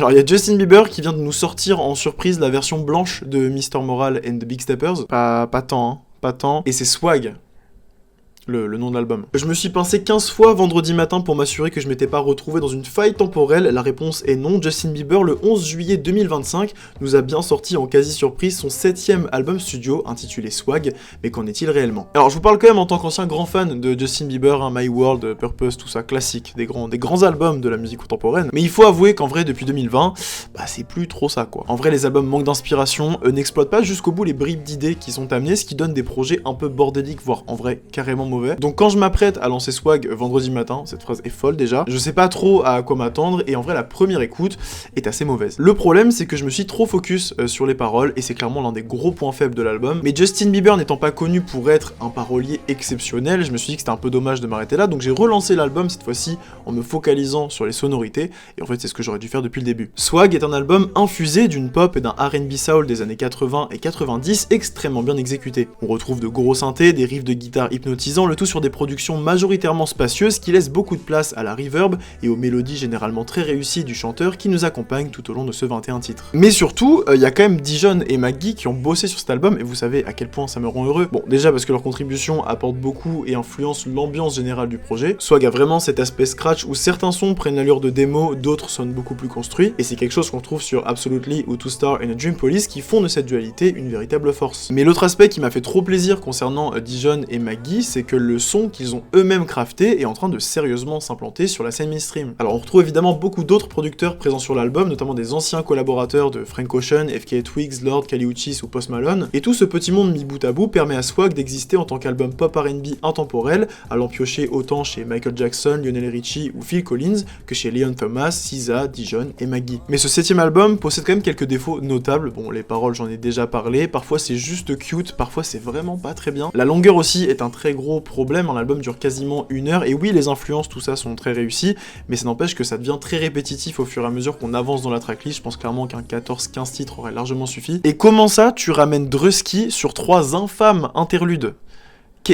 Alors il y a Justin Bieber qui vient de nous sortir en surprise la version blanche de Mr. Moral and the Big Steppers. Pas tant, hein, pas tant. Et c'est Swag. Le nom de l'album. Je me suis pincé 15 fois vendredi matin pour m'assurer que je m'étais pas retrouvé dans une faille temporelle. La réponse est non. Justin Bieber, le 11 juillet 2025, nous a bien sorti en quasi-surprise son 7ème album studio intitulé Swag, mais qu'en est-il réellement? Alors je vous parle quand même en tant qu'ancien grand fan de Justin Bieber, hein, My World, Purpose, tout ça, classique, des grands albums de la musique contemporaine. Mais il faut avouer qu'en vrai, depuis 2020, bah c'est plus trop ça quoi. En vrai, les albums manquent d'inspiration, n'exploitent pas jusqu'au bout les bribes d'idées qui sont amenées, ce qui donne des projets un peu bordéliques, voire en vrai carrément mauvais. Donc quand je m'apprête à lancer Swag vendredi matin, cette phrase est folle déjà, je sais pas trop à quoi m'attendre et en vrai la première écoute est assez mauvaise. Le problème c'est que je me suis trop focus sur les paroles et c'est clairement l'un des gros points faibles de l'album. Mais Justin Bieber n'étant pas connu pour être un parolier exceptionnel, je me suis dit que c'était un peu dommage de m'arrêter là, donc j'ai relancé l'album cette fois-ci en me focalisant sur les sonorités et en fait c'est ce que j'aurais dû faire depuis le début. Swag est un album infusé d'une pop et d'un R&B soul des années 80 et 90 extrêmement bien exécuté. On retrouve de gros synthés, des riffs de guitare hypnotisants, le tout sur des productions majoritairement spacieuses qui laissent beaucoup de place à la reverb et aux mélodies généralement très réussies du chanteur qui nous accompagne tout au long de ce 21 titres. Mais surtout, il y a quand même Dijon et Maggie qui ont bossé sur cet album et vous savez à quel point ça me rend heureux. Bon, déjà parce que leur contribution apporte beaucoup et influence l'ambiance générale du projet. Swag a vraiment cet aspect scratch où certains sons prennent l'allure de démo, d'autres sonnent beaucoup plus construits et c'est quelque chose qu'on trouve sur Absolutely ou Two Star and a Dream Police qui font de cette dualité une véritable force. Mais l'autre aspect qui m'a fait trop plaisir concernant Dijon et Maggie, c'est que le son qu'ils ont eux-mêmes crafté est en train de sérieusement s'implanter sur la scène mainstream. Alors on retrouve évidemment beaucoup d'autres producteurs présents sur l'album, notamment des anciens collaborateurs de Frank Ocean, FKA Twigs, Lord, Kali Uchis ou Post Malone, et tout ce petit monde mis bout à bout permet à Swag d'exister en tant qu'album pop R&B intemporel, allant piocher autant chez Michael Jackson, Lionel Richie ou Phil Collins que chez Leon Thomas, SZA, Dijon et Maggie. Mais ce 7ème album possède quand même quelques défauts notables, bon les paroles j'en ai déjà parlé, parfois c'est juste cute, parfois c'est vraiment pas très bien. La longueur aussi est un très gros problème, un album dure quasiment 1 heure, et oui les influences tout ça sont très réussies, mais ça n'empêche que ça devient très répétitif au fur et à mesure qu'on avance dans la tracklist. Je pense clairement qu'un 14-15 titres aurait largement suffi. Et comment ça tu ramènes Drusky sur 3 infâmes interludes?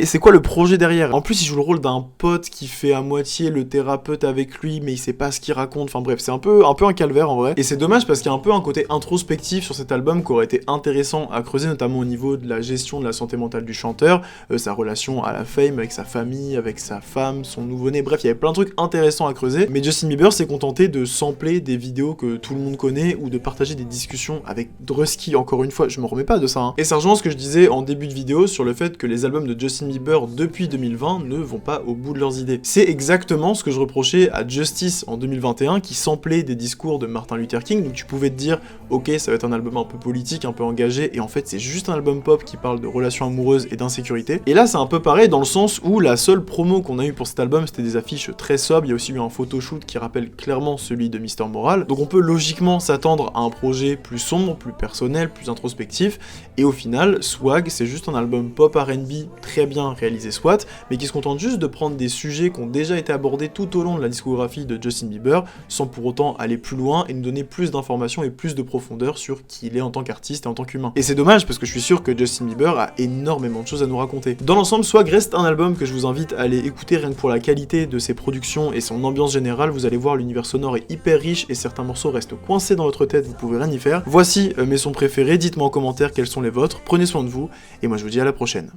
C'est quoi le projet derrière? En plus, il joue le rôle d'un pote qui fait à moitié le thérapeute avec lui, mais il sait pas ce qu'il raconte. Enfin bref, c'est un peu un calvaire en vrai. Et c'est dommage parce qu'il y a un peu un côté introspectif sur cet album qui aurait été intéressant à creuser, notamment au niveau de la gestion de la santé mentale du chanteur, sa relation à la fame avec sa famille, avec sa femme, son nouveau-né. Bref, il y avait plein de trucs intéressants à creuser. Mais Justin Bieber s'est contenté de sampler des vidéos que tout le monde connaît ou de partager des discussions avec Drusky. Encore une fois, je me remets pas de ça. Hein. Et ça rejoint ce que je disais en début de vidéo sur le fait que les albums de Justin Bieber depuis 2020 ne vont pas au bout de leurs idées. C'est exactement ce que je reprochais à Justice en 2021 qui samplait des discours de Martin Luther King, donc tu pouvais te dire ok ça va être un album un peu politique, un peu engagé, et en fait c'est juste un album pop qui parle de relations amoureuses et d'insécurité. Et là c'est un peu pareil dans le sens où la seule promo qu'on a eu pour cet album c'était des affiches très sobres, il y a aussi eu un photoshoot qui rappelle clairement celui de Mr. Moral, donc on peut logiquement s'attendre à un projet plus sombre, plus personnel, plus introspectif, et au final Swag c'est juste un album pop R&B très bien réalisé soit, mais qui se contente juste de prendre des sujets qui ont déjà été abordés tout au long de la discographie de Justin Bieber, sans pour autant aller plus loin et nous donner plus d'informations et plus de profondeur sur qui il est en tant qu'artiste et en tant qu'humain. Et c'est dommage parce que je suis sûr que Justin Bieber a énormément de choses à nous raconter. Dans l'ensemble, Swag reste un album que je vous invite à aller écouter rien que pour la qualité de ses productions et son ambiance générale. Vous allez voir, l'univers sonore est hyper riche et certains morceaux restent coincés dans votre tête, vous pouvez rien y faire. Voici mes sons préférés, dites-moi en commentaire quels sont les vôtres, prenez soin de vous et moi je vous dis à la prochaine.